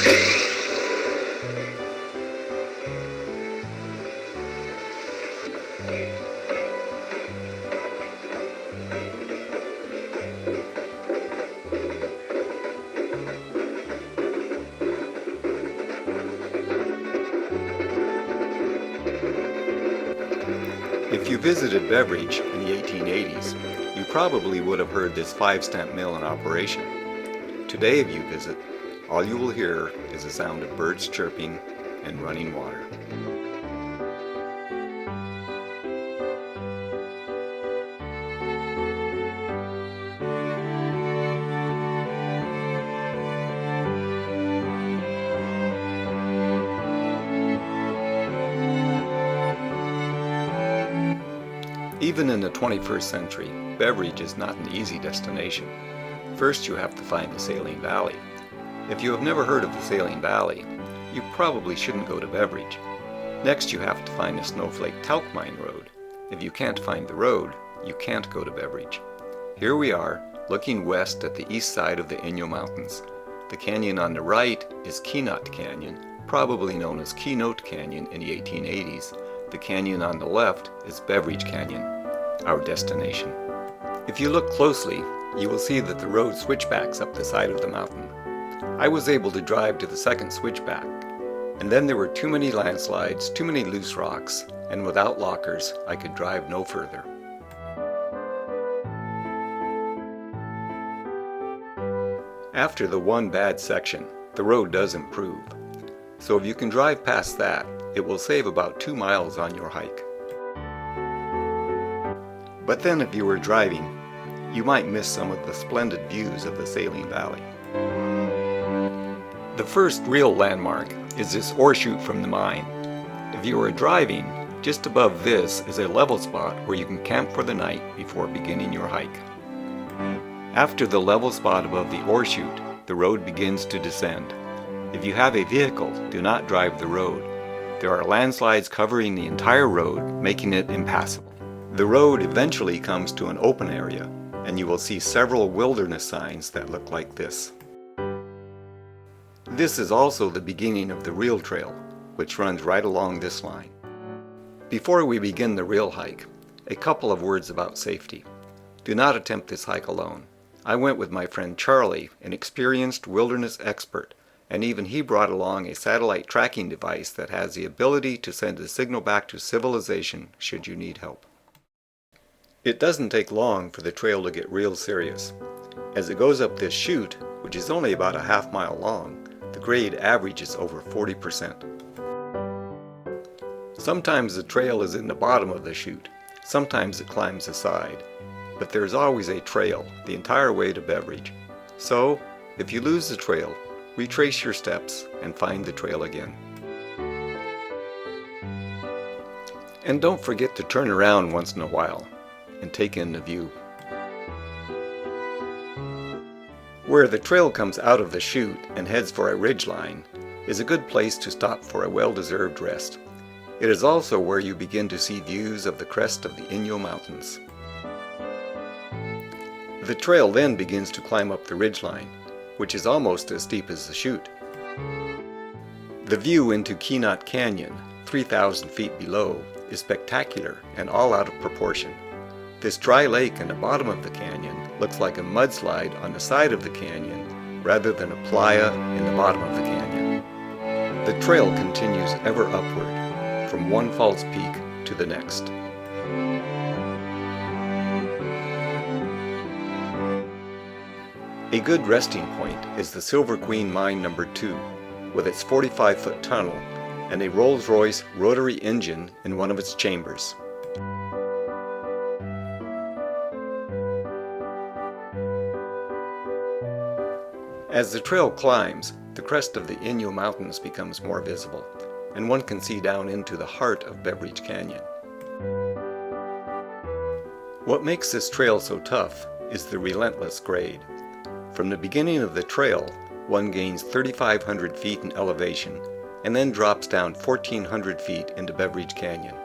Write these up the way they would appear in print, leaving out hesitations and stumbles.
If you visited Beveridge in the 1880s, you probably would have heard this 5-stent mill in operation. Today if you visit, all you will hear is the sound of birds chirping and running water. Even in the 21st century, Beveridge is not an easy destination. First you have to find the Saline Valley. If you have never heard of the Saline Valley, you probably shouldn't go to Beveridge. Next you have to find the Snowflake Talc Mine Road. If you can't find the road, you can't go to Beveridge. Here we are, looking west at the east side of the Inyo Mountains. The canyon on the right is Keynote Canyon, probably known as Keynote Canyon in the 1880s. The canyon on the left is Beveridge Canyon, our destination. If you look closely, you will see that the road switchbacks up the side of the mountain. I was able to drive to the second switchback, and then there were too many landslides, too many loose rocks, and without lockers, I could drive no further. After the one bad section, the road does improve. So if you can drive past that, it will save about 2 miles on your hike. But then if you were driving, you might miss some of the splendid views of the Saline Valley. The first real landmark is this ore chute from the mine. If you are driving, just above this is a level spot where you can camp for the night before beginning your hike. After the level spot above the ore chute, the road begins to descend. If you have a vehicle, do not drive the road. There are landslides covering the entire road, making it impassable. The road eventually comes to an open area, and you will see several wilderness signs that look like this. This is also the beginning of the real trail, which runs right along this line. Before we begin the real hike, a couple of words about safety. Do not attempt this hike alone. I went with my friend Charlie, an experienced wilderness expert, and even he brought along a satellite tracking device that has the ability to send a signal back to civilization should you need help. It doesn't take long for the trail to get real serious. As it goes up this chute, which is only about a half-mile long, the grade averages over 40%. Sometimes the trail is in the bottom of the chute, sometimes it climbs the side, but there's always a trail the entire way to Beveridge. So, if you lose the trail, retrace your steps and find the trail again. And don't forget to turn around once in a while and take in the view. Where the trail comes out of the chute and heads for a ridgeline is a good place to stop for a well-deserved rest. It is also where you begin to see views of the crest of the Inyo Mountains. The trail then begins to climb up the ridgeline, which is almost as steep as the chute. The view into Keynote Canyon, 3,000 feet below, is spectacular and all out of proportion. This dry lake in the bottom of the canyon looks like a mudslide on the side of the canyon rather than a playa in the bottom of the canyon. The trail continues ever upward, from one false peak to the next. A good resting point is the Silver Queen Mine No. 2, with its 45-foot tunnel and a Rolls-Royce rotary engine in one of its chambers. As the trail climbs, the crest of the Inyo Mountains becomes more visible, and one can see down into the heart of Beveridge Canyon. What makes this trail so tough is the relentless grade. From the beginning of the trail, one gains 3,500 feet in elevation and then drops down 1,400 feet into Beveridge Canyon.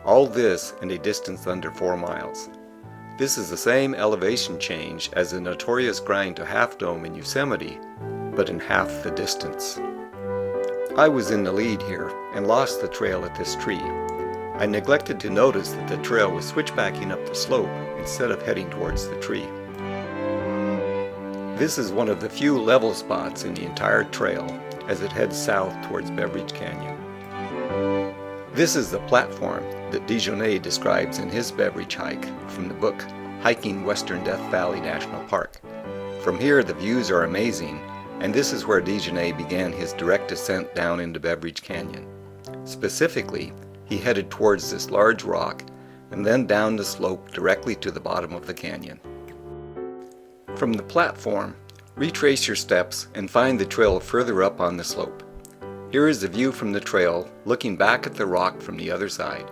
All this in a distance under 4 miles. This is the same elevation change as the notorious grind to Half Dome in Yosemite, but in half the distance. I was in the lead here and lost the trail at this tree. I neglected to notice that the trail was switchbacking up the slope instead of heading towards the tree. This is one of the few level spots in the entire trail as it heads south towards Beveridge Canyon. This is the platform that Dijonais describes in his Beveridge hike from the book Hiking Western Death Valley National Park. From here the views are amazing, and this is where Dijonais began his direct descent down into Beveridge Canyon. Specifically, he headed towards this large rock and then down the slope directly to the bottom of the canyon. From the platform, retrace your steps and find the trail further up on the slope. Here is the view from the trail, looking back at the rock from the other side.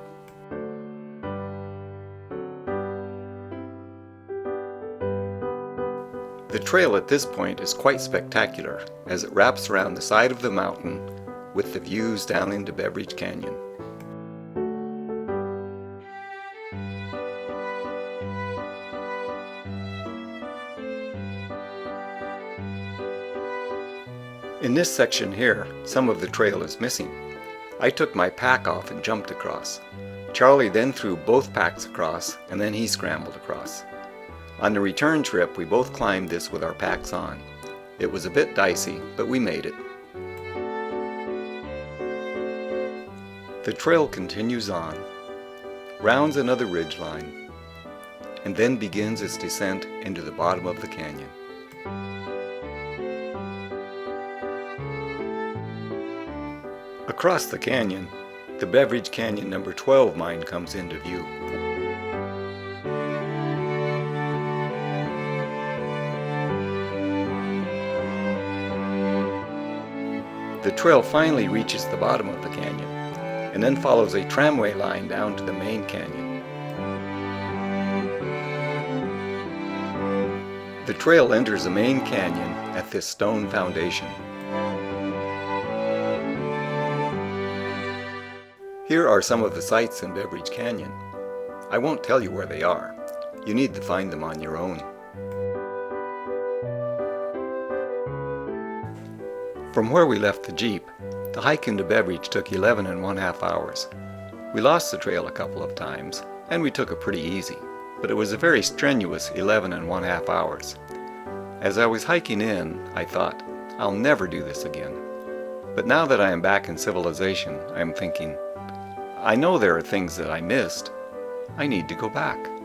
The trail at this point is quite spectacular as it wraps around the side of the mountain with the views down into Beveridge Canyon. In this section here, some of the trail is missing. I took my pack off and jumped across. Charlie then threw both packs across, and then he scrambled across. On the return trip, we both climbed this with our packs on. It was a bit dicey, but we made it. The trail continues on, rounds another ridgeline, and then begins its descent into the bottom of the canyon. Across the canyon, the Beveridge Canyon No. 12 mine comes into view. The trail finally reaches the bottom of the canyon, and then follows a tramway line down to the main canyon. The trail enters the main canyon at this stone foundation. Here are some of the sights in Beveridge Canyon. I won't tell you where they are. You need to find them on your own. From where we left the Jeep, the hike into Beveridge took 11.5 hours. We lost the trail a couple of times, and we took it pretty easy, but it was a very strenuous 11.5 hours. As I was hiking in, I thought, I'll never do this again. But now that I am back in civilization, I am thinking, I know there are things that I missed. I need to go back.